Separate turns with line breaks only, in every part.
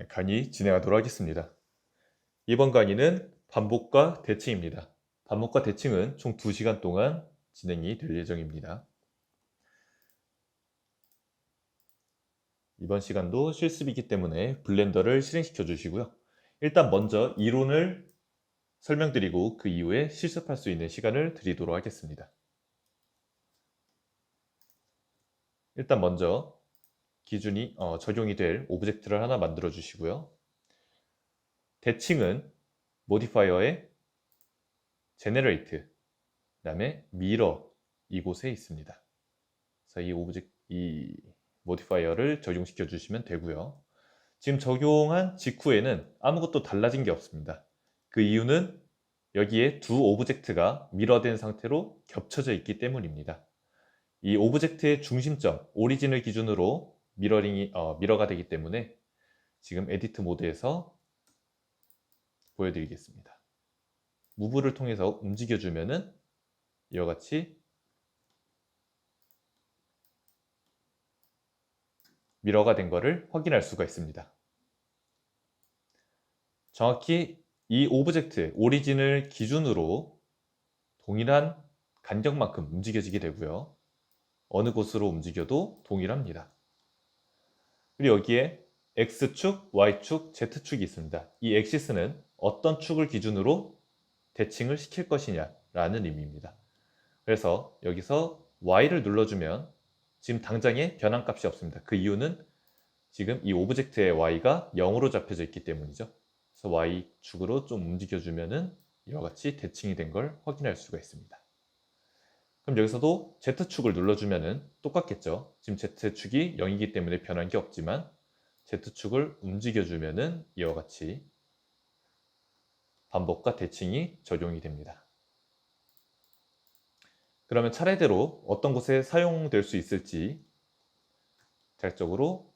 강의 진행하도록 하겠습니다. 이번 강의는 반복과 대칭입니다. 반복과 대칭은 총 2시간 동안 진행이 될 예정입니다. 이번 시간도 실습이기 때문에 블렌더를 실행시켜 주시고요. 일단 먼저 이론을 설명드리고 그 이후에 실습할 수 있는 시간을 드리도록 하겠습니다. 일단 먼저 기준이 적용이 될 오브젝트를 하나 만들어 주시고요. 대칭은 모디파이어의 generate, 그 다음에 mirror 이곳에 있습니다. 그래서 이 모디파이어를 적용시켜 주시면 되고요. 지금 적용한 직후에는 아무것도 달라진 게 없습니다. 그 이유는 여기에 두 오브젝트가 미러된 상태로 겹쳐져 있기 때문입니다. 이 오브젝트의 중심점, 오리진을 기준으로 미러가 되기 때문에 지금 에디트 모드에서 보여드리겠습니다. 무브를 통해서 움직여주면은 이와 같이 미러가 된 것을 확인할 수가 있습니다. 정확히 이 오브젝트, 오리진을 기준으로 동일한 간격만큼 움직여지게 되고요. 어느 곳으로 움직여도 동일합니다. 그리고 여기에 X축, Y축, Z축이 있습니다. 이 엑시스는 어떤 축을 기준으로 대칭을 시킬 것이냐라는 의미입니다. 그래서 여기서 Y를 눌러주면 지금 당장에 변환값이 없습니다. 그 이유는 지금 이 오브젝트의 Y가 0으로 잡혀져 있기 때문이죠. 그래서 Y축으로 좀 움직여주면은 이와 같이 대칭이 된 걸 확인할 수가 있습니다. 그럼 여기서도 Z축을 눌러주면은 똑같겠죠. 지금 Z축이 0이기 때문에 변한 게 없지만 Z축을 움직여주면은 이와 같이 반복과 대칭이 적용이 됩니다. 그러면 차례대로 어떤 곳에 사용될 수 있을지 대략적으로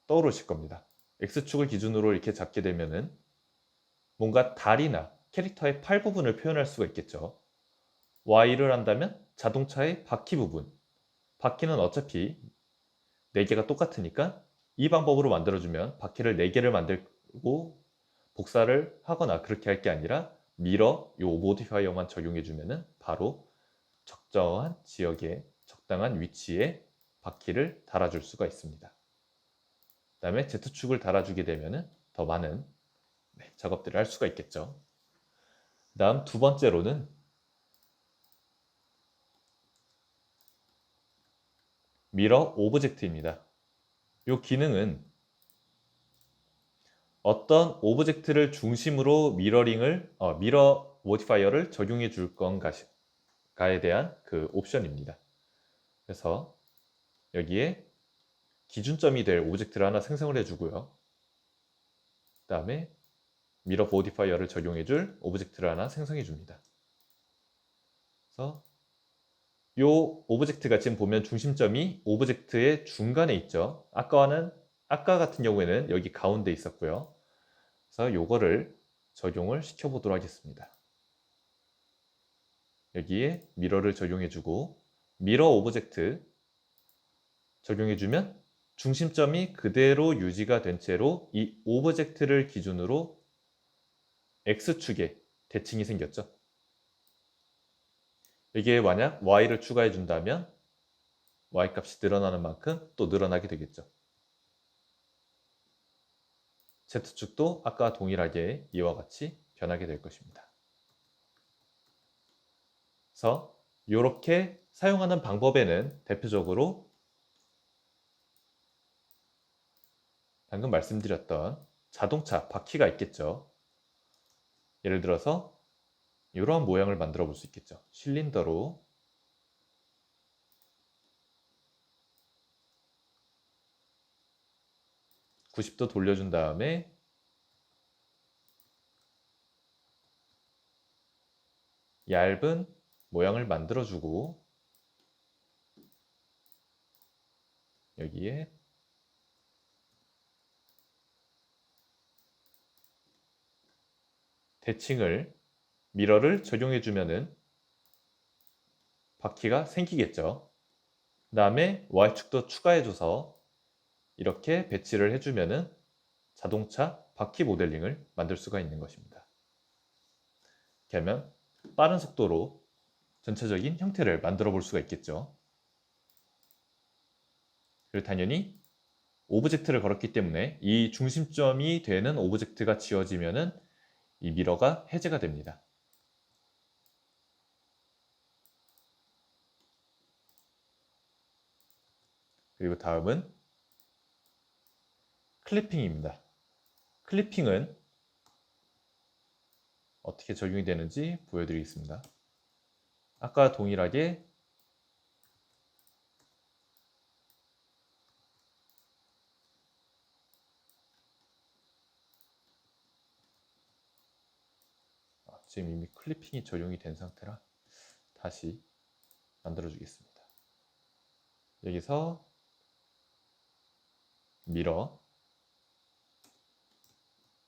떠오르실 겁니다. X축을 기준으로 이렇게 잡게 되면은 뭔가 다리나 캐릭터의 팔 부분을 표현할 수가 있겠죠. Y를 한다면 자동차의 바퀴 부분. 바퀴는 어차피 4개가 똑같으니까 이 방법으로 만들어주면 바퀴를 4개를 만들고 복사를 하거나 그렇게 할 게 아니라 미러, 요 모디파이어만 적용해주면 바로 적정한 지역에 적당한 위치에 바퀴를 달아줄 수가 있습니다. 그 다음에 Z축을 달아주게 되면 더 많은 작업들을 할 수가 있겠죠. 그 다음 두 번째로는 미러 오브젝트입니다. 이 기능은 어떤 오브젝트를 중심으로 미러 모디파이어를 적용해 줄 건가에 대한 그 옵션입니다. 그래서 여기에 기준점이 될 오브젝트를 하나 생성을 해주고요. 그 다음에 미러 모디파이어를 적용해 줄 오브젝트를 하나 생성해 줍니다. 그래서 이 오브젝트가 지금 보면 중심점이 오브젝트의 중간에 있죠. 아까 같은 경우에는 여기 가운데 있었고요. 그래서 요거를 적용을 시켜 보도록 하겠습니다. 여기에 미러를 적용해주고 미러 오브젝트 적용해주면 중심점이 그대로 유지가 된 채로 이 오브젝트를 기준으로 X축에 대칭이 생겼죠. 여기에 만약 Y를 추가해 준다면 Y값이 늘어나는 만큼 또 늘어나게 되겠죠. Z축도 아까 동일하게 이와 같이 변하게 될 것입니다. 그래서 이렇게 사용하는 방법에는 대표적으로 방금 말씀드렸던 자동차 바퀴가 있겠죠. 예를 들어서 이러한 모양을 만들어 볼 수 있겠죠. 실린더로 90도 돌려준 다음에 얇은 모양을 만들어주고 여기에 대칭을 미러를 적용해주면은 바퀴가 생기겠죠. 그 다음에 Y축도 추가해줘서 이렇게 배치를 해주면은 자동차 바퀴 모델링을 만들 수가 있는 것입니다. 이렇게 하면 빠른 속도로 전체적인 형태를 만들어 볼 수가 있겠죠. 그리고 당연히 오브젝트를 걸었기 때문에 이 중심점이 되는 오브젝트가 지워지면은 이 미러가 해제가 됩니다. 그리고 다음은 클리핑입니다. 클리핑은 어떻게 적용이 되는지 보여드리겠습니다. 아까 동일하게 지금 이미 클리핑이 적용이 된 상태라 다시 만들어 주겠습니다. 여기서 미러,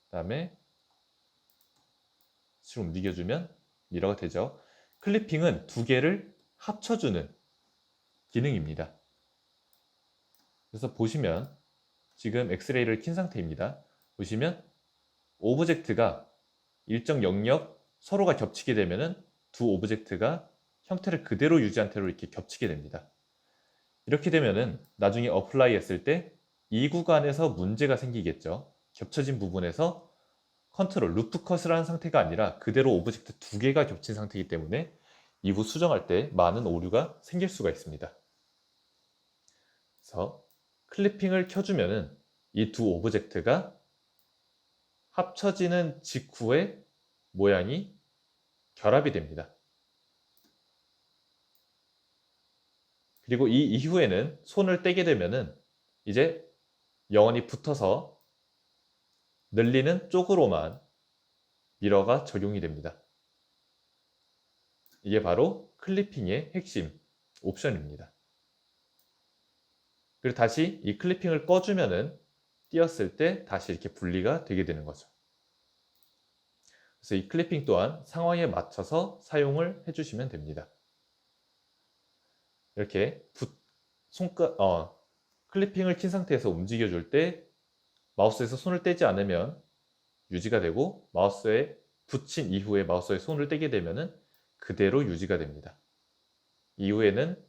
그 다음에 지금 움직여주면 미러가 되죠. 클리핑은 두 개를 합쳐주는 기능입니다. 그래서 보시면 지금 엑스레이를 킨 상태입니다. 보시면 오브젝트가 일정 영역 서로가 겹치게 되면은 두 오브젝트가 형태를 그대로 유지한 채로 이렇게 겹치게 됩니다. 이렇게 되면은 나중에 어플라이 했을 때 이 구간에서 문제가 생기겠죠. 겹쳐진 부분에서 컨트롤, 루프 컷을 한 상태가 아니라 그대로 오브젝트 두 개가 겹친 상태이기 때문에 이후 수정할 때 많은 오류가 생길 수가 있습니다. 그래서 클리핑을 켜주면은 이 두 오브젝트가 합쳐지는 직후에 모양이 결합이 됩니다. 그리고 이 이후에는 손을 떼게 되면은 이제 영원히 붙어서 늘리는 쪽으로만 미러가 적용이 됩니다. 이게 바로 클리핑의 핵심 옵션입니다. 그리고 다시 이 클리핑을 꺼주면은 띄었을 때 다시 이렇게 분리가 되게 되는 거죠. 그래서 이 클리핑 또한 상황에 맞춰서 사용을 해주시면 됩니다. 이렇게 클리핑을 킨 상태에서 움직여줄 때 마우스에서 손을 떼지 않으면 유지가 되고 마우스에 붙인 이후에 마우스에 손을 떼게 되면 그대로 유지가 됩니다. 이후에는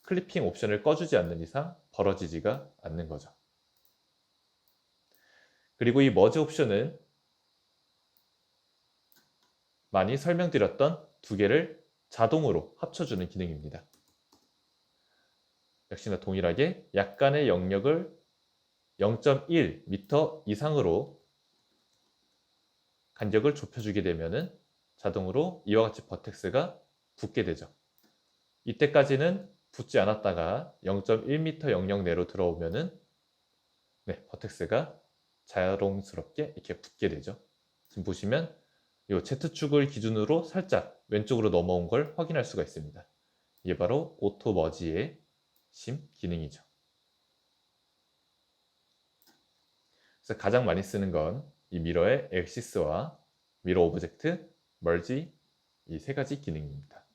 클리핑 옵션을 꺼주지 않는 이상 벌어지지가 않는 거죠. 그리고 이 머지 옵션은 많이 설명드렸던 두 개를 자동으로 합쳐주는 기능입니다. 역시나 동일하게 약간의 영역을 0.1m 이상으로 간격을 좁혀주게 되면 자동으로 이와 같이 버텍스가 붙게 되죠. 이때까지는 붙지 않았다가 0.1m 영역 내로 들어오면은 버텍스가 자연스럽게 이렇게 붙게 되죠. 지금 보시면 이 Z축을 기준으로 살짝 왼쪽으로 넘어온 걸 확인할 수가 있습니다. 이게 바로 오토 머지의 심 기능이죠. 그래서 가장 많이 쓰는 건 이 미러의 엑시스와 미러 오브젝트, 멀지 이 세 가지 기능입니다.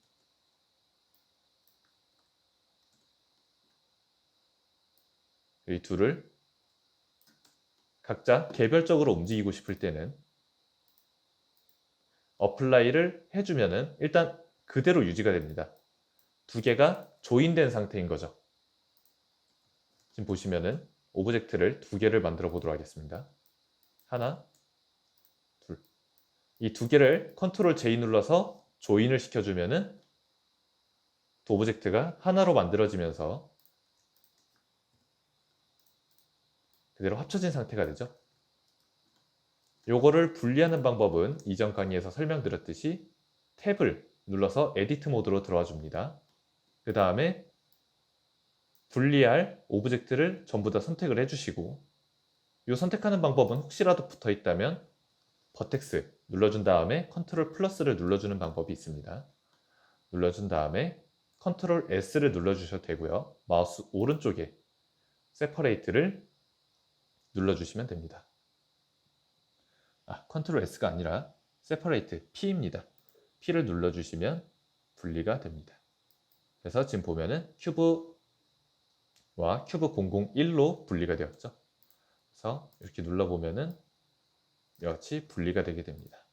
이 둘을 각자 개별적으로 움직이고 싶을 때는 어플라이를 해주면은 일단 그대로 유지가 됩니다. 두 개가 조인된 상태인 거죠. 지금 보시면은 오브젝트를 두 개를 만들어 보도록 하겠습니다. 하나, 둘. 이 두 개를 컨트롤 J 눌러서 조인을 시켜주면은 두 오브젝트가 하나로 만들어지면서 그대로 합쳐진 상태가 되죠. 요거를 분리하는 방법은 이전 강의에서 설명드렸듯이 탭을 눌러서 에디트 모드로 들어와 줍니다. 그 다음에 분리할 오브젝트를 전부 다 선택을 해주시고 이 선택하는 방법은 혹시라도 붙어 있다면 버텍스 눌러준 다음에 컨트롤 플러스를 눌러주는 방법이 있습니다. 눌러준 다음에 컨트롤 S를 눌러주셔도 되고요. 마우스 오른쪽에 세퍼레이트를 눌러주시면 됩니다. 컨트롤 S가 아니라 세퍼레이트 P입니다. P를 눌러주시면 분리가 됩니다. 그래서 지금 보면은 큐브와 큐브 001로 분리가 되었죠. 그래서 이렇게 눌러보면은 이와 같이 분리가 되게 됩니다.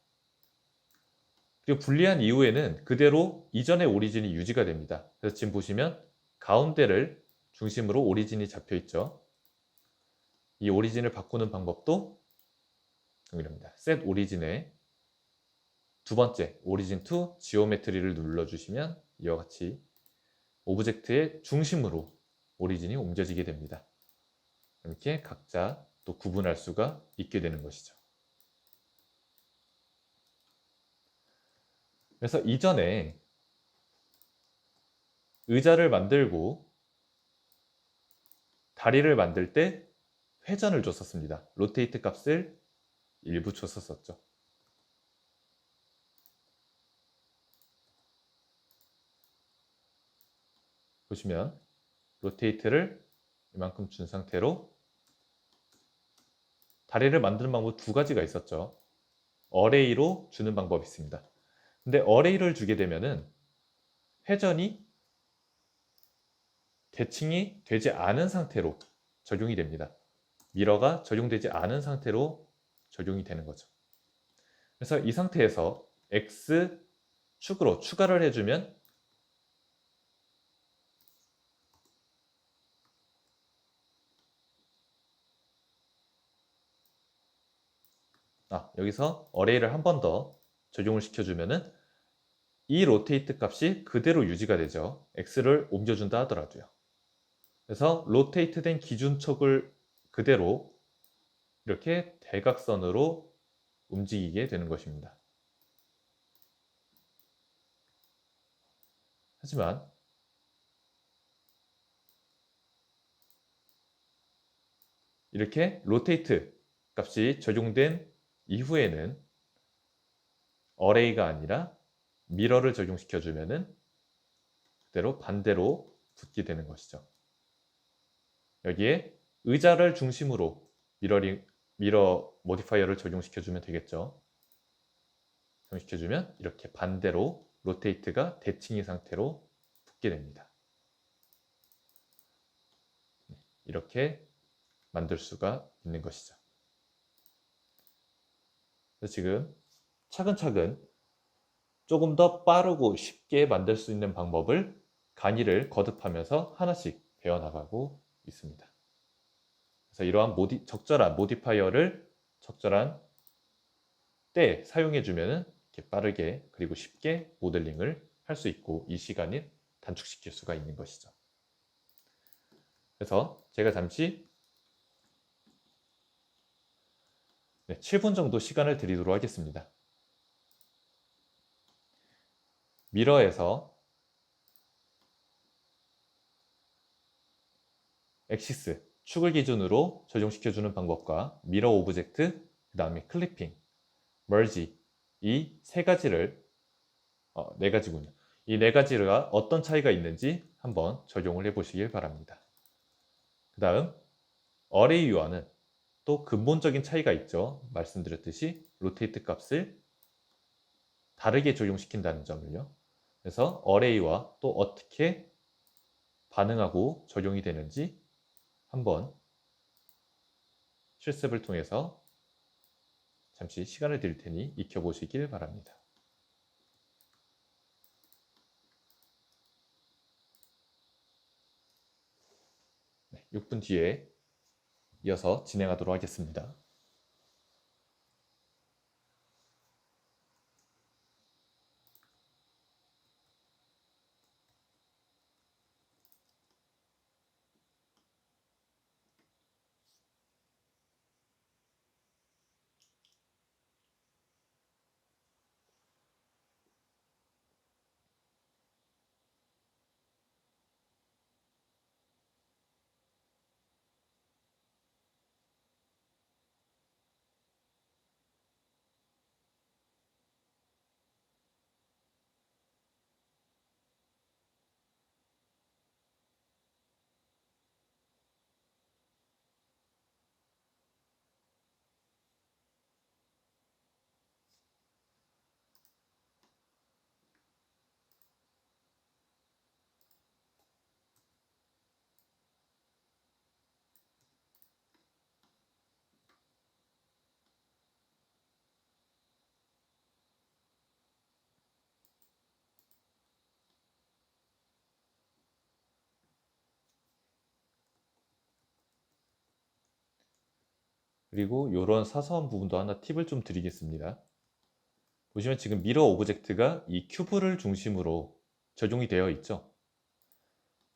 그리고 분리한 이후에는 그대로 이전의 오리진이 유지가 됩니다. 그래서 지금 보시면 가운데를 중심으로 오리진이 잡혀 있죠. 이 오리진을 바꾸는 방법도 동일합니다. set 오리진에 두 번째 오리진 to 지오메트리를 눌러주시면 이와 같이 오브젝트의 중심으로 오리진이 옮겨지게 됩니다. 이렇게 각자 또 구분할 수가 있게 되는 것이죠. 그래서 이전에 의자를 만들고 다리를 만들 때 회전을 줬었습니다. 로테이트 값을 일부 줬었죠. 보시면 로테이트를 이만큼 준 상태로 다리를 만드는 방법 두 가지가 있었죠. 어레이로 주는 방법이 있습니다. 근데 어레이를 주게 되면은 회전이 대칭이 되지 않은 상태로 적용이 됩니다. 미러가 적용되지 않은 상태로 적용이 되는 거죠. 그래서 이 상태에서 X축으로 추가를 해주면 여기서 어레이를 한 번 더 적용을 시켜주면은 이 로테이트 값이 그대로 유지가 되죠. X를 옮겨준다 하더라도요. 그래서 로테이트 된 기준축을 그대로 이렇게 대각선으로 움직이게 되는 것입니다. 하지만 이렇게 로테이트 값이 적용된 이후에는 어레이가 아니라 미러를 적용시켜주면은 그대로 반대로 붙게 되는 것이죠. 여기에 의자를 중심으로 미러 모디파이어를 적용시켜주면 되겠죠. 적용시켜주면 이렇게 반대로 로테이트가 대칭의 상태로 붙게 됩니다. 이렇게 만들 수가 있는 것이죠. 그래서 지금 차근차근 조금 더 빠르고 쉽게 만들 수 있는 방법을 강의를 거듭하면서 하나씩 배워나가고 있습니다. 그래서 이러한 적절한 모디파이어를 적절한 때 사용해주면 이렇게 빠르게 그리고 쉽게 모델링을 할 수 있고 이 시간을 단축시킬 수가 있는 것이죠. 그래서 제가 잠시 7분 정도 시간을 드리도록 하겠습니다. 미러에서 엑시스, 축을 기준으로 적용시켜주는 방법과 미러 오브젝트, 그 다음에 클리핑, 멀지 이 세 가지를 네 가지군요. 이 네 가지가 어떤 차이가 있는지 한번 적용을 해보시길 바랍니다. 그 다음 어레이와는 또 근본적인 차이가 있죠. 말씀드렸듯이 로테이트 값을 다르게 적용시킨다는 점을요. 그래서 어레이와 또 어떻게 반응하고 적용이 되는지 한번 실습을 통해서 잠시 시간을 드릴 테니 익혀보시길 바랍니다. 6분 뒤에 이어서 진행하도록 하겠습니다. 그리고 이런 사소한 부분도 하나 팁을 좀 드리겠습니다. 보시면 지금 미러 오브젝트가 이 큐브를 중심으로 적용이 되어 있죠.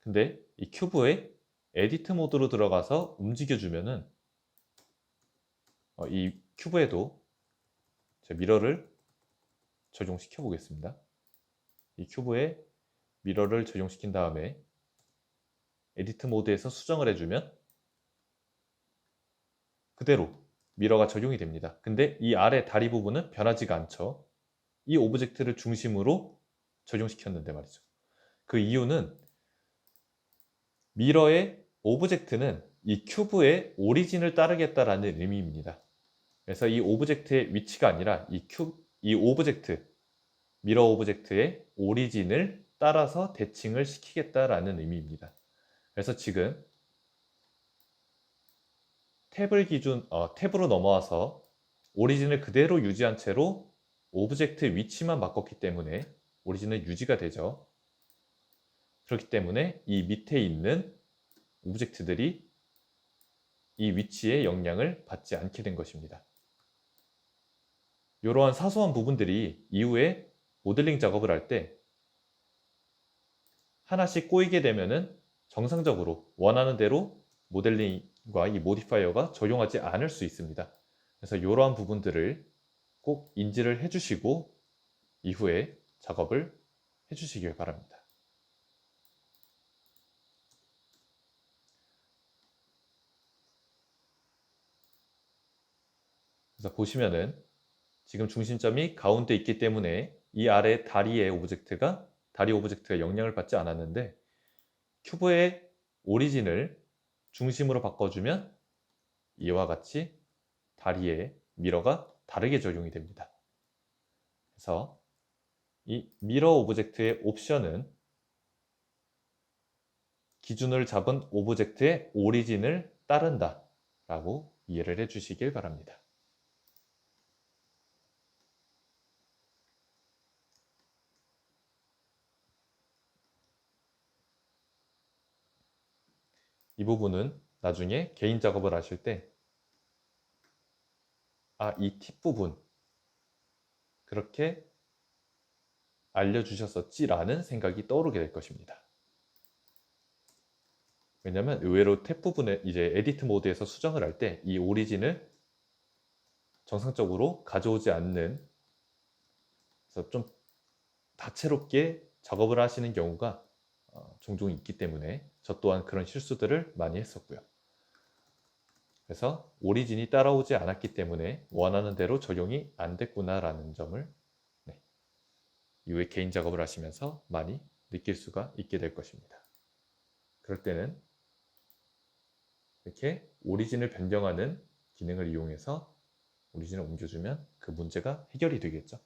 근데 이 큐브에 에디트 모드로 들어가서 움직여주면은 이 큐브에도 제 미러를 적용시켜 보겠습니다. 이 큐브에 미러를 적용시킨 다음에 에디트 모드에서 수정을 해주면 그대로 미러가 적용이 됩니다. 근데 이 아래 다리 부분은 변하지가 않죠. 이 오브젝트를 중심으로 적용시켰는데 말이죠. 그 이유는 미러의 오브젝트는 이 큐브의 오리진을 따르겠다라는 의미입니다. 그래서 이 오브젝트의 위치가 아니라 이 오브젝트, 미러 오브젝트의 오리진을 따라서 대칭을 시키겠다라는 의미입니다. 그래서 지금 탭으로 넘어와서 오리진을 그대로 유지한 채로 오브젝트 위치만 바꿨기 때문에 오리진은 유지가 되죠. 그렇기 때문에 이 밑에 있는 오브젝트들이 이 위치에 영향을 받지 않게 된 것입니다. 이러한 사소한 부분들이 이후에 모델링 작업을 할 때 하나씩 꼬이게 되면은 정상적으로 원하는 대로 모델링과 이 모디파이어가 적용하지 않을 수 있습니다. 그래서 이러한 부분들을 꼭 인지를 해주시고 이후에 작업을 해주시길 바랍니다. 그래서 보시면은 지금 중심점이 가운데 있기 때문에 이 아래 다리 오브젝트가 영향을 받지 않았는데 큐브의 오리진을 중심으로 바꿔주면 이와 같이 다리의 미러가 다르게 적용이 됩니다. 그래서 이 미러 오브젝트의 옵션은 기준을 잡은 오브젝트의 오리진을 따른다 라고 이해를 해주시길 바랍니다. 이 부분은 나중에 개인 작업을 하실 때 이 팁 부분 그렇게 알려주셨었지라는 생각이 떠오르게 될 것입니다. 왜냐면 의외로 탭 부분에 이제 에디트 모드에서 수정을 할 때 이 오리진을 정상적으로 가져오지 않는, 그래서 좀 다채롭게 작업을 하시는 경우가 종종 있기 때문에 저 또한 그런 실수들을 많이 했었고요. 그래서 오리진이 따라오지 않았기 때문에 원하는 대로 적용이 안 됐구나라는 점을 이후에 개인 작업을 하시면서 많이 느낄 수가 있게 될 것입니다. 그럴 때는 이렇게 오리진을 변경하는 기능을 이용해서 오리진을 옮겨주면 그 문제가 해결이 되겠죠.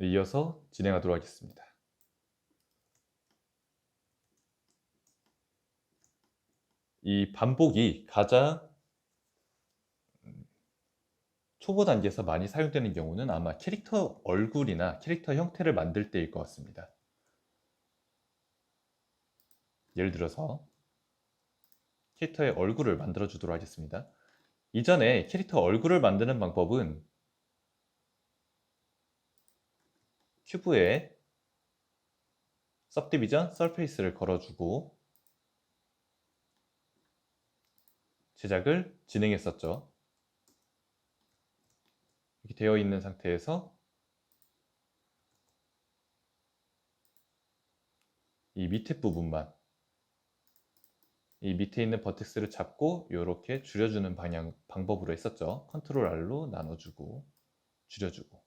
이어서 진행하도록 하겠습니다. 이 반복이 가장 초보 단계에서 많이 사용되는 경우는 아마 캐릭터 얼굴이나 캐릭터 형태를 만들 때일 것 같습니다. 예를 들어서 캐릭터의 얼굴을 만들어 주도록 하겠습니다. 이전에 캐릭터 얼굴을 만드는 방법은 큐브에 Subdivision Surface를 걸어주고 제작을 진행했었죠. 이렇게 되어 있는 상태에서 이 밑에 부분만, 이 밑에 있는 버텍스를 잡고 이렇게 줄여주는 방법으로 했었죠. 컨트롤 R로 나눠주고 줄여주고.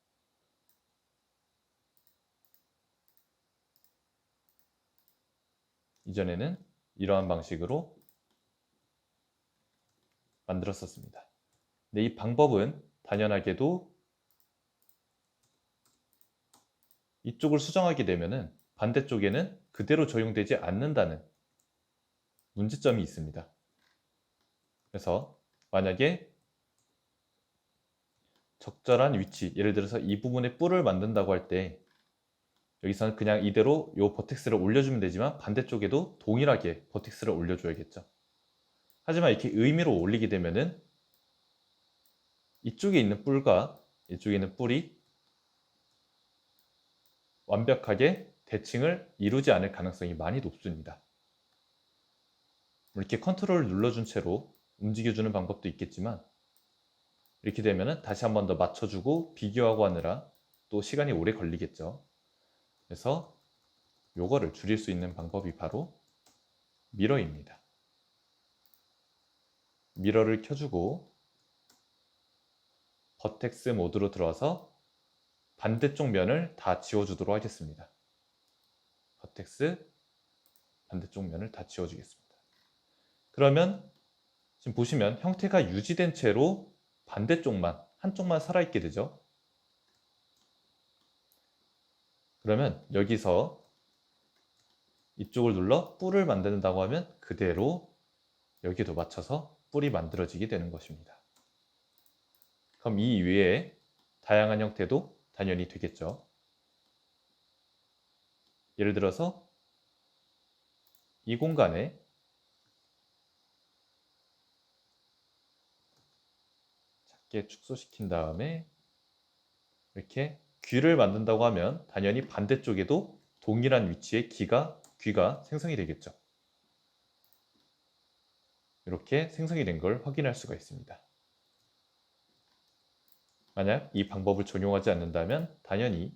이전에는 이러한 방식으로 만들었었습니다. 근데 이 방법은 당연하게도 이쪽을 수정하게 되면은 반대쪽에는 그대로 적용되지 않는다는 문제점이 있습니다. 그래서 만약에 적절한 위치, 예를 들어서 이 부분에 뿔을 만든다고 할 때 여기서는 그냥 이대로 이 버텍스를 올려주면 되지만 반대쪽에도 동일하게 버텍스를 올려줘야겠죠. 하지만 이렇게 의미로 올리게 되면은 이쪽에 있는 뿔과 이쪽에 있는 뿔이 완벽하게 대칭을 이루지 않을 가능성이 많이 높습니다. 이렇게 컨트롤을 눌러준 채로 움직여주는 방법도 있겠지만 이렇게 되면 다시 한 번 더 맞춰주고 비교하고 하느라 또 시간이 오래 걸리겠죠. 그래서 요거를 줄일 수 있는 방법이 바로 미러입니다. 미러를 켜주고 버텍스 모드로 들어와서 반대쪽 면을 다 지워주도록 하겠습니다. 버텍스 반대쪽 면을 다 지워주겠습니다. 그러면 지금 보시면 형태가 유지된 채로 반대쪽만, 한쪽만 살아있게 되죠. 그러면 여기서 이쪽을 눌러 뿔을 만든다고 하면 그대로 여기도 맞춰서 뿔이 만들어지게 되는 것입니다. 그럼 이 위에 다양한 형태도 당연히 되겠죠. 예를 들어서 이 공간에 작게 축소시킨 다음에 이렇게 귀를 만든다고 하면 당연히 반대쪽에도 동일한 위치의 귀가 생성이 되겠죠. 이렇게 생성이 된 걸 확인할 수가 있습니다. 만약 이 방법을 적용하지 않는다면 당연히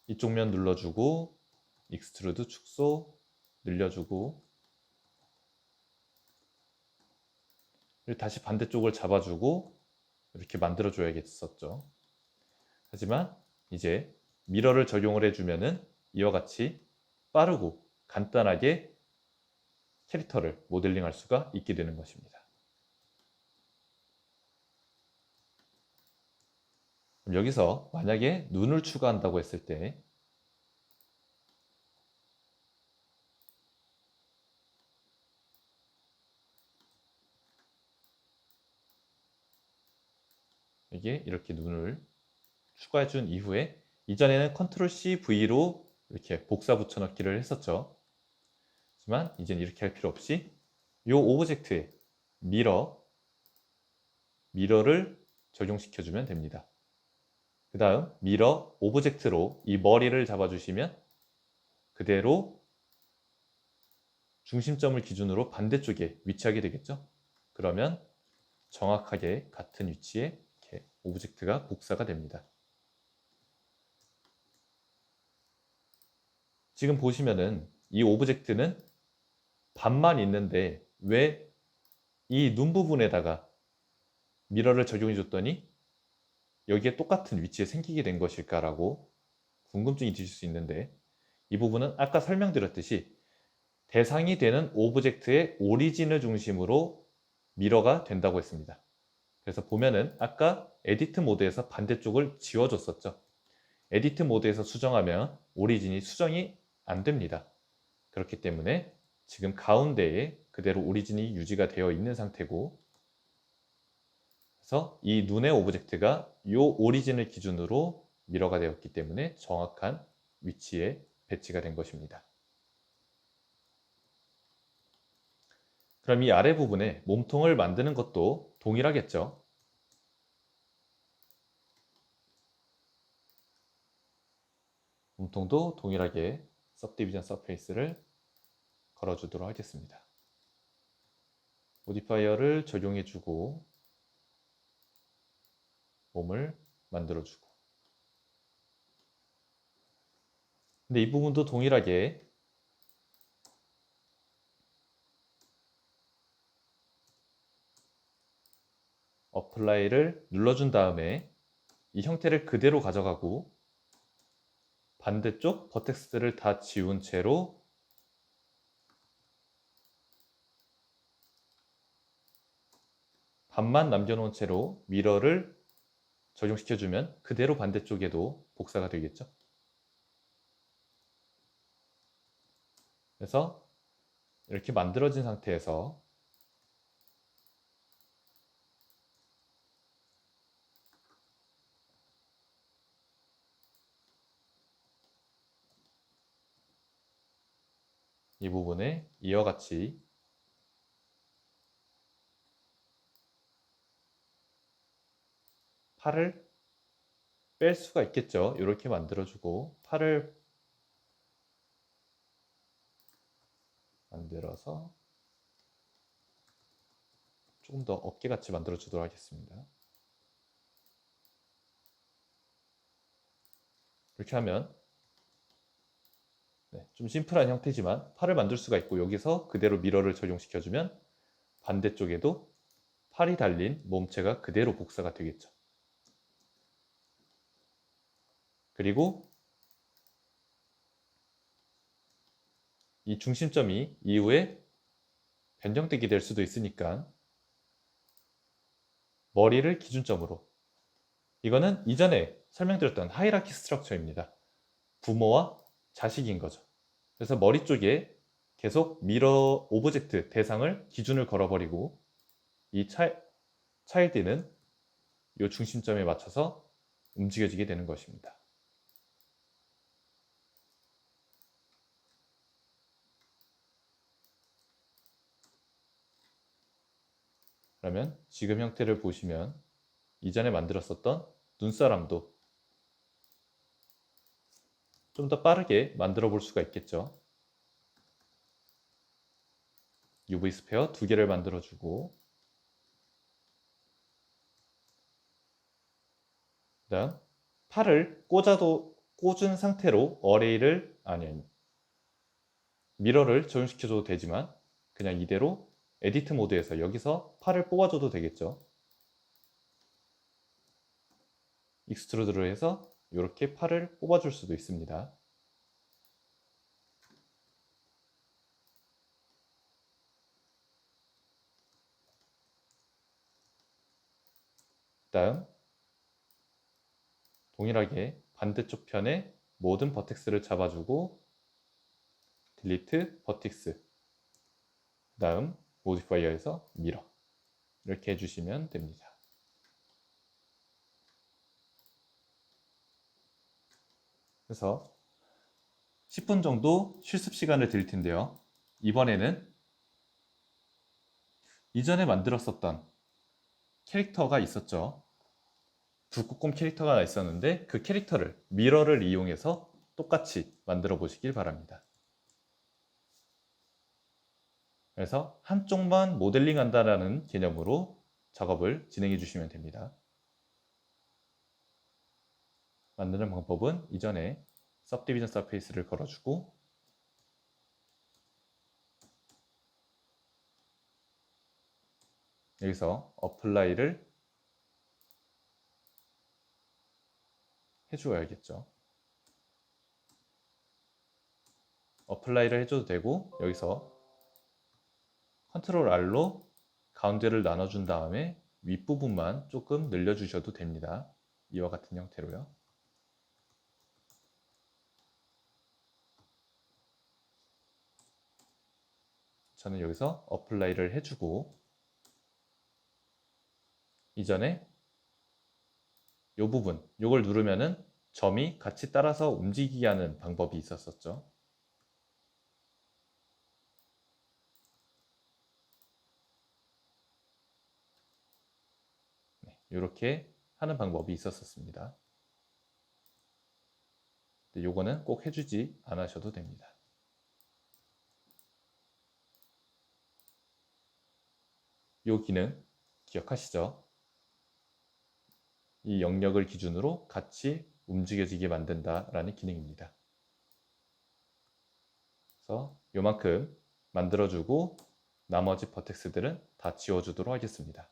이쪽 면 눌러주고 익스트루드 축소 늘려주고 다시 반대쪽을 잡아주고 이렇게 만들어 줘야겠었죠. 하지만 이제 미러를 적용을 해주면은 이와 같이 빠르고 간단하게 캐릭터를 모델링할 수가 있게 되는 것입니다. 그럼 여기서 만약에 눈을 추가한다고 했을 때 이게 이렇게 눈을 추가해 준 이후에 이전에는 컨트롤 C, V로 이렇게 복사 붙여넣기를 했었죠. 하지만 이제는 이렇게 할 필요 없이 이 오브젝트에 미러를 적용시켜주면 됩니다. 그 다음 미러 오브젝트로 이 머리를 잡아주시면 그대로 중심점을 기준으로 반대쪽에 위치하게 되겠죠. 그러면 정확하게 같은 위치에 이렇게 오브젝트가 복사가 됩니다. 지금 보시면은 이 오브젝트는 반만 있는데 왜 이 눈 부분에다가 미러를 적용해 줬더니 여기에 똑같은 위치에 생기게 된 것일까라고 궁금증이 드실 수 있는데 이 부분은 아까 설명드렸듯이 대상이 되는 오브젝트의 오리진을 중심으로 미러가 된다고 했습니다. 그래서 보면은 아까 에디트 모드에서 반대쪽을 지워줬었죠. 에디트 모드에서 수정하면 오리진이 수정이 안 됩니다. 그렇기 때문에 지금 가운데에 그대로 오리진이 유지가 되어 있는 상태고 그래서 이 눈의 오브젝트가 이 오리진을 기준으로 미러가 되었기 때문에 정확한 위치에 배치가 된 것입니다. 그럼 이 아래 부분에 몸통을 만드는 것도 동일하겠죠. 몸통도 동일하게 subdivision surface를 걸어주도록 하겠습니다. 모디파이어를 적용해주고 몸을 만들어주고, 근데 이 부분도 동일하게 어플라이를 눌러준 다음에 이 형태를 그대로 가져가고 반대쪽 버텍스들을 다 지운 채로 반만 남겨놓은 채로 미러를 적용시켜주면 그대로 반대쪽에도 복사가 되겠죠. 그래서 이렇게 만들어진 상태에서 이 부분에 이와 같이 팔을 뺄 수가 있겠죠. 이렇게 만들어주고 팔을 만들어서 조금 더 어깨같이 만들어주도록 하겠습니다. 이렇게 하면 좀 심플한 형태지만 팔을 만들 수가 있고, 여기서 그대로 미러를 적용시켜주면 반대쪽에도 팔이 달린 몸체가 그대로 복사가 되겠죠. 그리고 이 중심점이 이후에 변경되게 될 수도 있으니까 머리를 기준점으로, 이거는 이전에 설명드렸던 하이라키 스트럭처입니다. 부모와 자식인 거죠. 그래서 머리 쪽에 계속 미러 오브젝트 대상을 기준을 걸어버리고 이 차일드는 이 중심점에 맞춰서 움직여지게 되는 것입니다. 그러면 지금 형태를 보시면 이전에 만들었었던 눈사람도 좀 더 빠르게 만들어 볼 수가 있겠죠. UV 스페어 2개를 만들어 주고, 그다음 팔을 꽂은 상태로 어레이를 미러를 적용시켜줘도 되지만 그냥 이대로 에디트 모드에서 여기서 팔을 뽑아줘도 되겠죠. 익스트루드를 해서 이렇게 팔을 뽑아줄 수도 있습니다. 다음 동일하게 반대쪽 편에 모든 버텍스를 잡아주고 딜리트 버텍스, 다음 모디파이어에서 미러, 이렇게 해주시면 됩니다. 그래서 10분 정도 실습 시간을 드릴 텐데요. 이번에는 이전에 만들었었던 캐릭터가 있었죠. 북극곰 캐릭터가 하나 있었는데 그 캐릭터를 미러를 이용해서 똑같이 만들어 보시길 바랍니다. 그래서 한쪽만 모델링 한다는 개념으로 작업을 진행해 주시면 됩니다. 만드는 방법은 이전에 subdivision surface를 걸어주고 여기서 apply를 해주어야겠죠. apply를 해줘도 되고 여기서 컨트롤 R로 가운데를 나눠준 다음에 윗부분만 조금 늘려주셔도 됩니다. 이와 같은 형태로요. 저는 여기서 apply를 해주고 이전에 이 부분, 이걸 누르면은 점이 같이 따라서 움직이게 하는 방법이 있었었죠. 네, 이렇게 하는 방법이 있었습니다. 요거는 꼭 해주지 않으셔도 됩니다. 요 기능 기억하시죠? 이 영역을 기준으로 같이 움직여지게 만든다라는 기능입니다. 그래서 요만큼 만들어주고 나머지 버텍스들은 다 지워주도록 하겠습니다.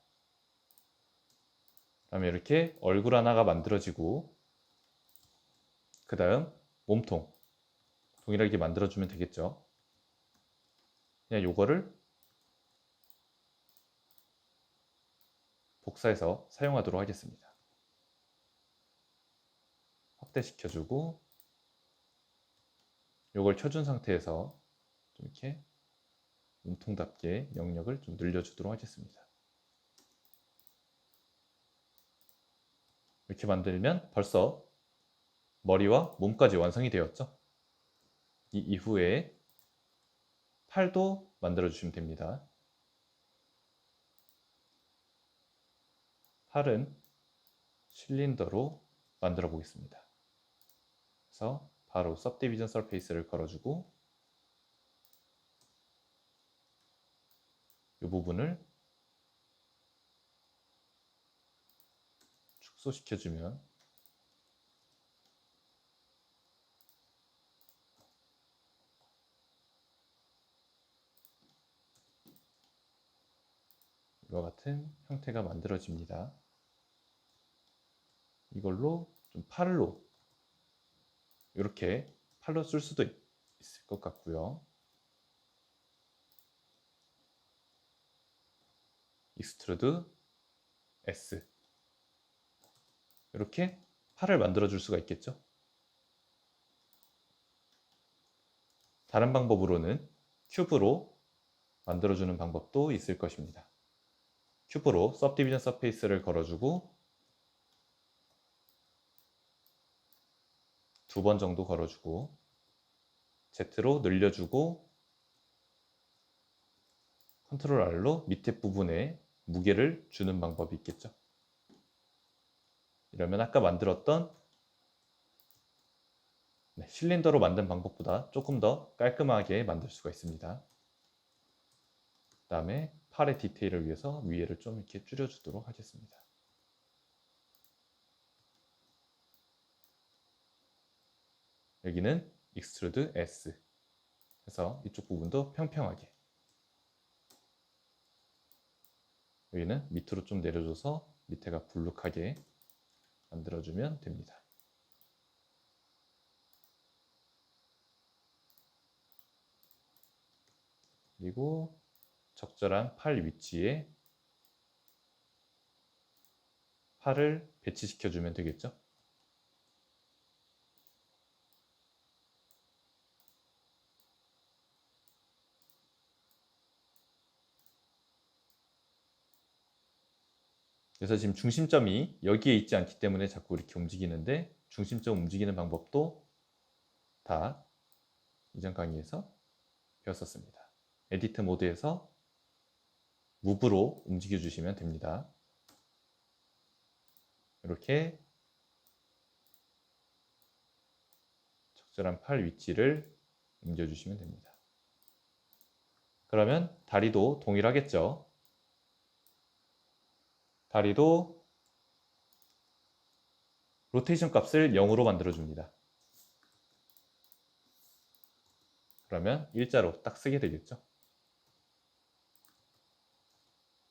그러면 이렇게 얼굴 하나가 만들어지고 그 다음 몸통 동일하게 만들어주면 되겠죠. 그냥 요거를 복사해서 사용하도록 하겠습니다. 확대시켜주고 요걸 켜준 상태에서 좀 이렇게 몸통답게 영역을 좀 늘려주도록 하겠습니다. 이렇게 만들면 벌써 머리와 몸까지 완성이 되었죠. 이 이후에 팔도 만들어 주시면 됩니다. 팔은 실린더로 만들어 보겠습니다. 그래서 바로 Subdivision Surface를 걸어주고 이 부분을 축소시켜주면 이와 같은 형태가 만들어집니다. 이걸로 좀 팔로 이렇게 팔로 쓸 수도 있을 것 같고요. 익스트루드 S 이렇게 팔을 만들어 줄 수가 있겠죠. 다른 방법으로는 큐브로 만들어주는 방법도 있을 것입니다. 큐브로 Subdivision Surface를 걸어주고 2번 정도 걸어주고 Z로 늘려주고 컨트롤 R로 밑에 부분에 무게를 주는 방법이 있겠죠. 이러면 아까 만들었던 실린더로 만든 방법보다 조금 더 깔끔하게 만들 수가 있습니다. 그 다음에 팔의 디테일을 위해서 위에를 좀 이렇게 줄여주도록 하겠습니다. 여기는 익스트루드 S 그래서 이쪽 부분도 평평하게 여기는 밑으로 좀 내려줘서 밑에가 불룩하게 만들어주면 됩니다. 그리고 적절한 팔 위치에 팔을 배치시켜주면 되겠죠. 그래서 지금 중심점이 여기에 있지 않기 때문에 자꾸 이렇게 움직이는데 중심점 움직이는 방법도 다 이전 강의에서 배웠었습니다. 에디트 모드에서 무브로 움직여 주시면 됩니다. 이렇게 적절한 팔 위치를 옮겨 주시면 됩니다. 그러면 다리도 동일하겠죠. 다리도 로테이션 값을 0으로 만들어 줍니다. 그러면 일자로 딱 쓰게 되겠죠.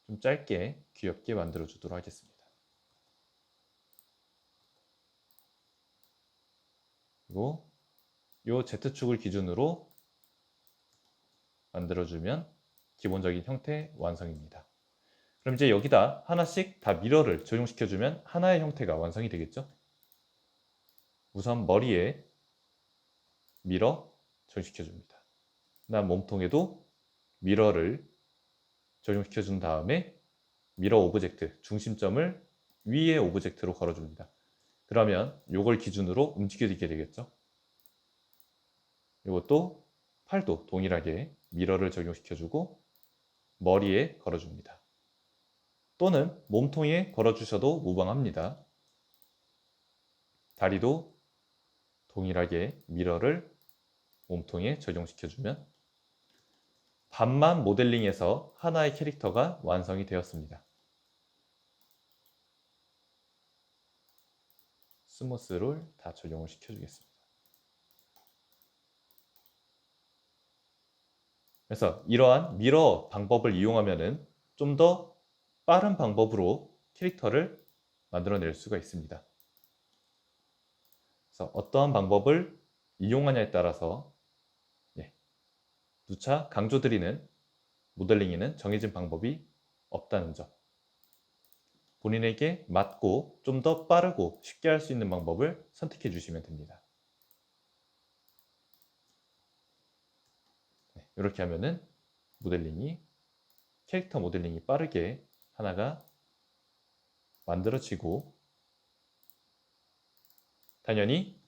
좀 짧게 귀엽게 만들어 주도록 하겠습니다. 그리고 이 Z축을 기준으로 만들어주면 기본적인 형태 완성입니다. 그럼 이제 여기다 하나씩 다 미러를 적용시켜주면 하나의 형태가 완성이 되겠죠? 우선 머리에 미러 적용시켜줍니다. 그다음 몸통에도 미러를 적용시켜준 다음에 미러 오브젝트 중심점을 위의 오브젝트로 걸어줍니다. 그러면 이걸 기준으로 움직여지게 되겠죠. 이것도 팔도 동일하게 미러를 적용시켜주고 머리에 걸어줍니다. 또는 몸통에 걸어주셔도 무방합니다. 다리도 동일하게 미러를 몸통에 적용시켜주면 반만 모델링에서 하나의 캐릭터가 완성이 되었습니다. 스무스를 다 적용을 시켜주겠습니다. 그래서 이러한 미러 방법을 이용하면 좀 더 빠른 방법으로 캐릭터를 만들어낼 수가 있습니다. 그래서 어떠한 방법을 이용하냐에 따라서 누차 강조드리는 모델링에는 정해진 방법이 없다는 점. 본인에게 맞고 좀 더 빠르고 쉽게 할 수 있는 방법을 선택해 주시면 됩니다. 이렇게 하면은 캐릭터 모델링이 빠르게 하나가 만들어지고, 당연히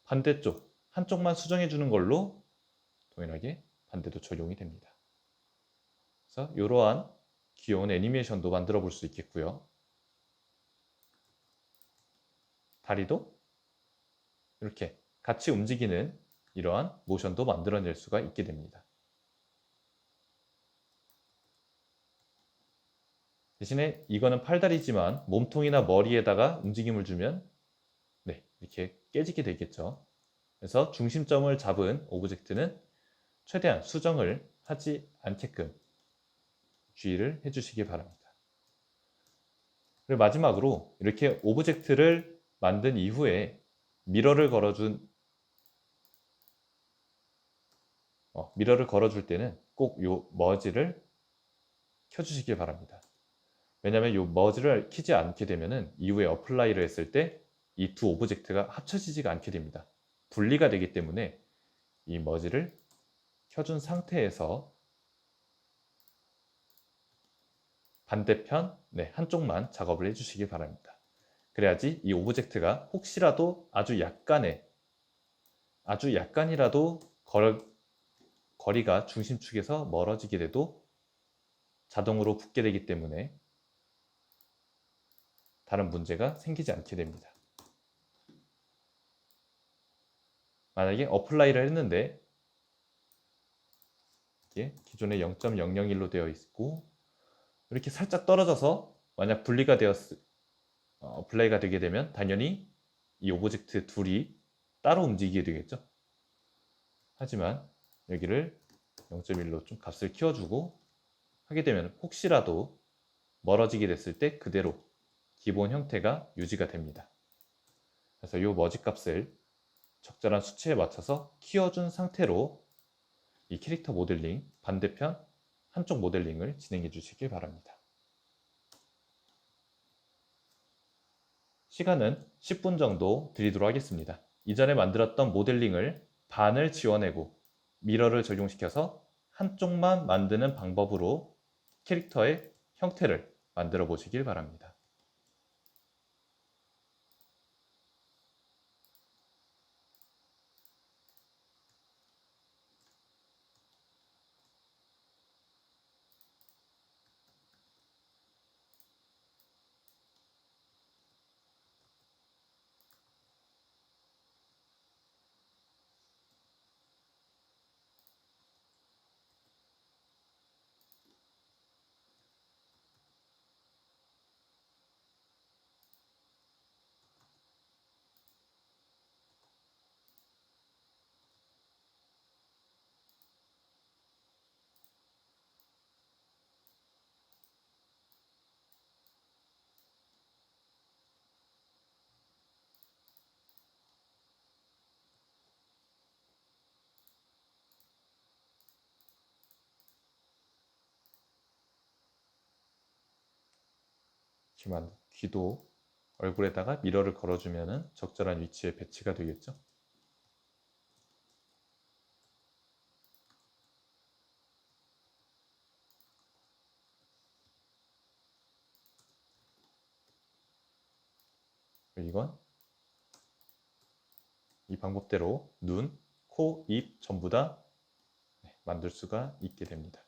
반대쪽 한쪽만 수정해 주는 걸로 동일하게 반대도 적용이 됩니다. 그래서 이러한 귀여운 애니메이션도 만들어 볼 수 있겠고요. 다리도 이렇게 같이 움직이는 이러한 모션도 만들어낼 수가 있게 됩니다. 대신에 이거는 팔다리지만 몸통이나 머리에다가 움직임을 주면 이렇게 깨지게 되겠죠. 그래서 중심점을 잡은 오브젝트는 최대한 수정을 하지 않게끔 주의를 해주시기 바랍니다. 그리고 마지막으로 이렇게 오브젝트를 만든 이후에 미러를 걸어줄 때는 꼭 이 머지를 켜주시기 바랍니다. 왜냐하면 이 머지를 키지 않게 되면 이후에 어플라이를 했을 때 이 두 오브젝트가 합쳐지지가 않게 됩니다. 분리가 되기 때문에 이 머지를 켜준 상태에서 반대편 한쪽만 작업을 해주시기 바랍니다. 그래야지 이 오브젝트가 혹시라도 아주 약간이라도 거리가 중심축에서 멀어지게 돼도 자동으로 붙게 되기 때문에 다른 문제가 생기지 않게 됩니다. 만약에 어플라이를 했는데 이게 기존에 0.001로 되어 있고 이렇게 살짝 떨어져서 만약 어플라이가 되게 되면 당연히 이 오브젝트 둘이 따로 움직이게 되겠죠. 하지만 여기를 0.1로 좀 값을 키워주고 하게 되면 혹시라도 멀어지게 됐을 때 그대로 기본 형태가 유지가 됩니다. 그래서 이 머지 값을 적절한 수치에 맞춰서 키워준 상태로 이 캐릭터 모델링 반대편 한쪽 모델링을 진행해 주시길 바랍니다. 시간은 10분 정도 드리도록 하겠습니다. 이전에 만들었던 모델링을 반을 지워내고 미러를 적용시켜서 한쪽만 만드는 방법으로 캐릭터의 형태를 만들어 보시길 바랍니다. 귀도 얼굴에다가 미러를 걸어주면 적절한 위치에 배치가 되겠죠. 이건 이 방법대로 눈, 코, 입 전부 다 만들 수가 있게 됩니다.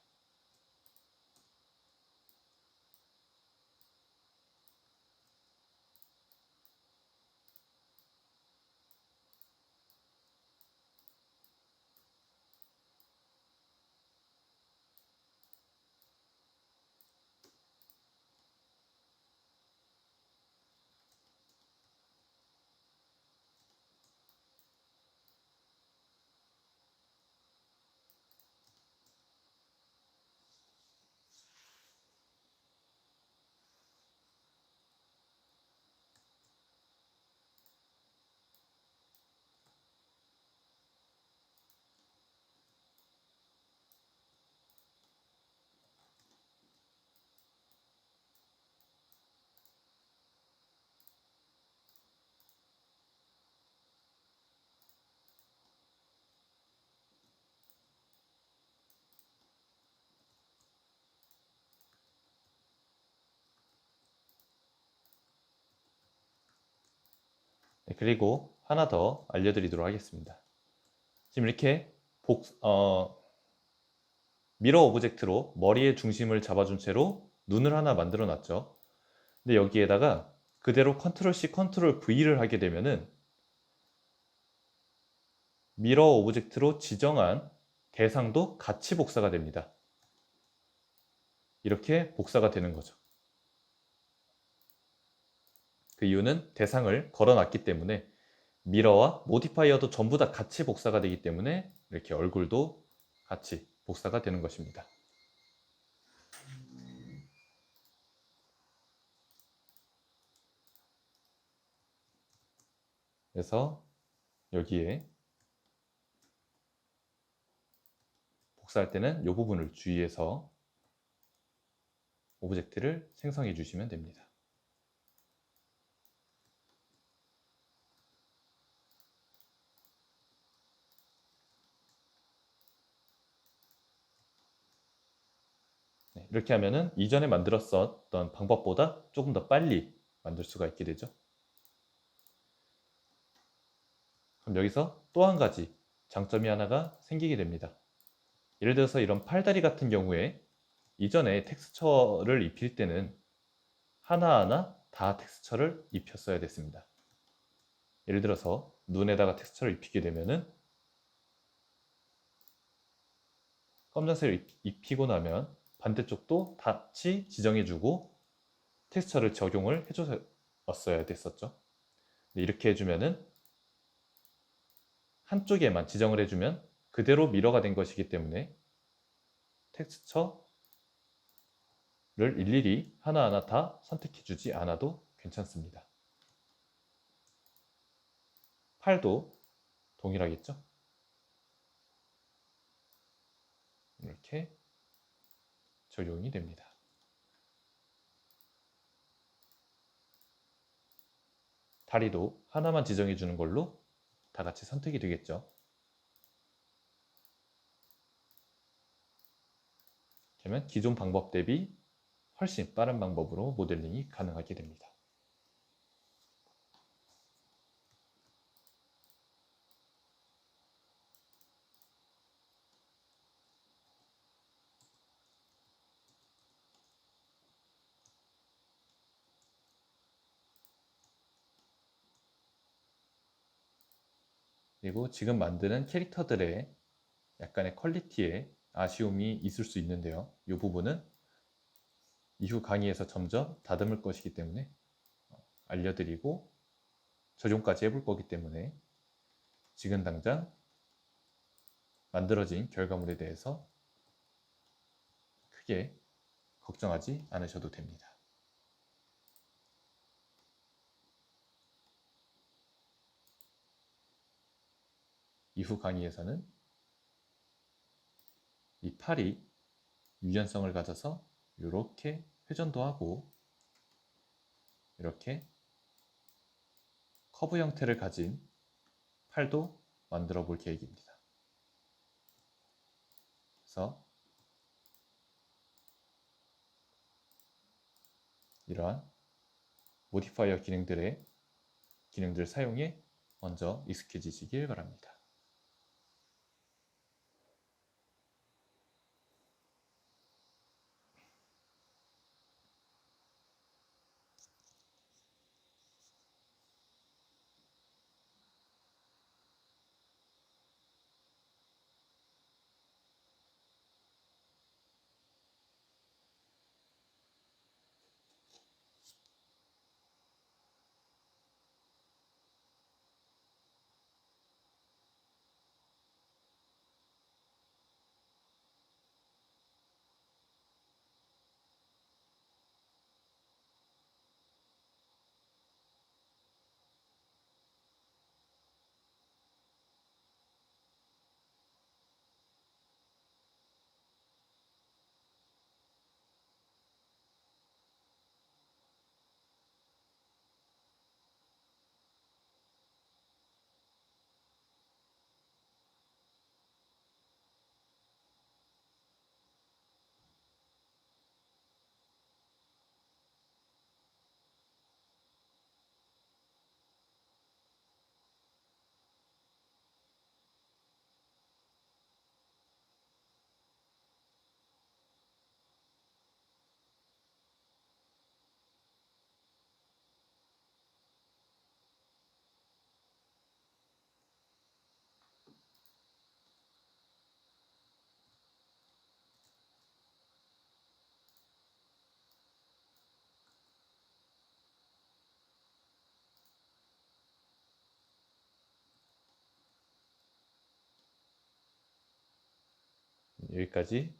네, 그리고 하나 더 알려드리도록 하겠습니다. 지금 이렇게 미러 오브젝트로 머리의 중심을 잡아준 채로 눈을 하나 만들어 놨죠. 근데 여기에다가 그대로 컨트롤 C, 컨트롤 V를 하게 되면은 미러 오브젝트로 지정한 대상도 같이 복사가 됩니다. 이렇게 복사가 되는 거죠. 그 이유는 대상을 걸어놨기 때문에 미러와 모디파이어도 전부 다 같이 복사가 되기 때문에 이렇게 얼굴도 같이 복사가 되는 것입니다. 그래서 여기에 복사할 때는 이 부분을 주의해서 오브젝트를 생성해 주시면 됩니다. 네, 이렇게 하면은 이전에 만들었었던 방법보다 조금 더 빨리 만들 수가 있게 되죠. 그럼 여기서 또 한 가지 장점이 하나가 생기게 됩니다. 예를 들어서 이런 팔다리 같은 경우에 이전에 텍스처를 입힐 때는 하나하나 다 텍스처를 입혔어야 됐습니다. 예를 들어서 눈에다가 텍스처를 입히게 되면은 검정색을 입히고 나면 반대쪽도 같이 지정해주고 텍스처를 적용을 해줬어야 됐었죠. 이렇게 해주면은 한쪽에만 지정을 해주면 그대로 미러가 된 것이기 때문에 텍스처를 일일이 하나하나 다 선택해주지 않아도 괜찮습니다. 팔도 동일하겠죠? 이렇게 적용이 됩니다. 다리도 하나만 지정해 주는 걸로 다 같이 선택이 되겠죠. 그러면 기존 방법 대비 훨씬 빠른 방법으로 모델링이 가능하게 됩니다. 그리고 지금 만드는 캐릭터들의 약간의 퀄리티에 아쉬움이 있을 수 있는데요. 이 부분은 이후 강의에서 점점 다듬을 것이기 때문에 알려드리고 적용까지 해볼 거기 때문에 지금 당장 만들어진 결과물에 대해서 크게 걱정하지 않으셔도 됩니다. 이후 강의에서는 이 팔이 유연성을 가져서 이렇게 회전도 하고 이렇게 커브 형태를 가진 팔도 만들어 볼 계획입니다. 그래서 이러한 모디파이어 기능들의 기능들 사용해 먼저 익숙해지시길 바랍니다. 여기까지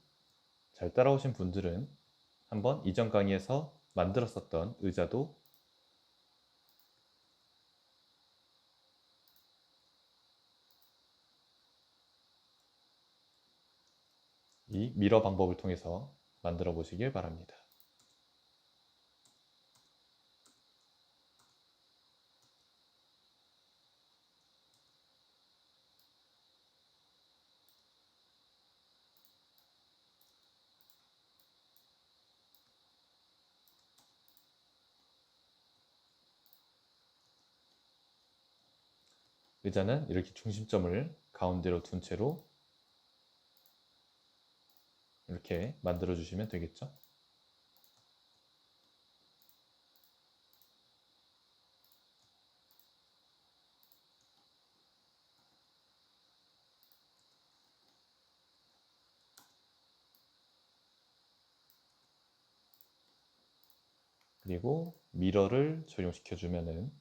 잘 따라오신 분들은 한번 이전 강의에서 만들었었던 의자도 이 미러 방법을 통해서 만들어 보시길 바랍니다. 의자는 이렇게 중심점을 가운데로 둔 채로 이렇게 만들어 주시면 되겠죠. 그리고 미러를 적용시켜 주면은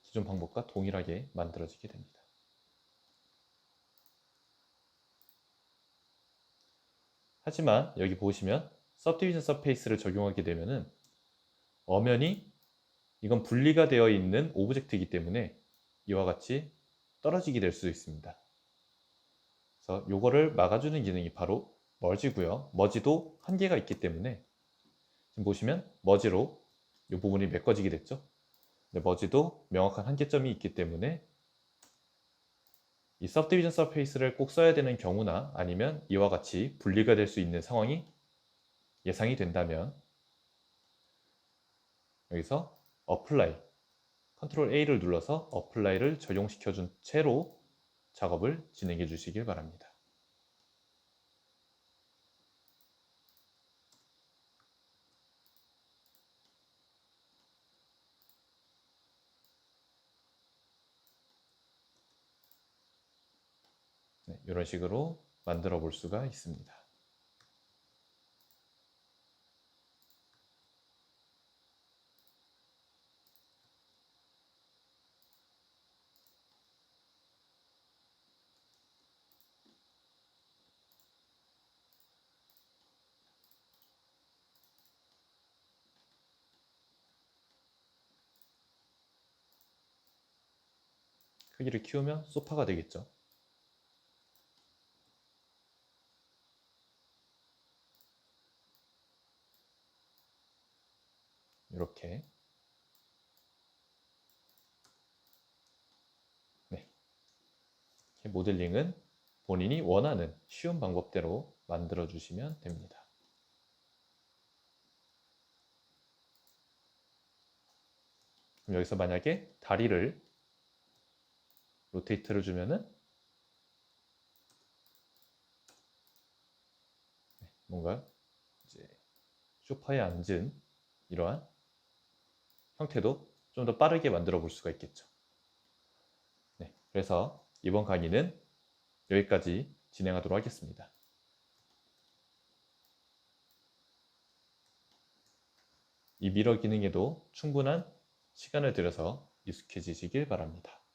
기존 방법과 동일하게 만들어지게 됩니다. 하지만 여기 보시면 서브디비전 서페이스를 적용하게 되면은 엄연히 이건 분리가 되어 있는 오브젝트이기 때문에 이와 같이 떨어지게 될 수 있습니다. 그래서 이거를 막아주는 기능이 바로 머지고요. 머지도 한계가 있기 때문에 지금 보시면 머지로 이 부분이 메꿔지게 됐죠. 근데 머지도 명확한 한계점이 있기 때문에 이 서브디비전 서페이스를 꼭 써야 되는 경우나 아니면 이와 같이 분리가 될 수 있는 상황이 예상이 된다면 여기서 어플라이 컨트롤 A를 눌러서 어플라이를 적용시켜 준 채로 작업을 진행해 주시길 바랍니다. 네, 이런 식으로 만들어 볼 수가 있습니다. 크기를 키우면 소파가 되겠죠. 이렇게 네, 모델링은 본인이 원하는 쉬운 방법대로 만들어 주시면 됩니다. 그럼 여기서 만약에 다리를 로테이트를 주면은 뭔가 이제 소파에 앉은 이러한 형태도 좀 더 빠르게 만들어 볼 수가 있겠죠. 네, 그래서 이번 강의는 여기까지 진행하도록 하겠습니다. 이 미러 기능에도 충분한 시간을 들여서 익숙해지시길 바랍니다.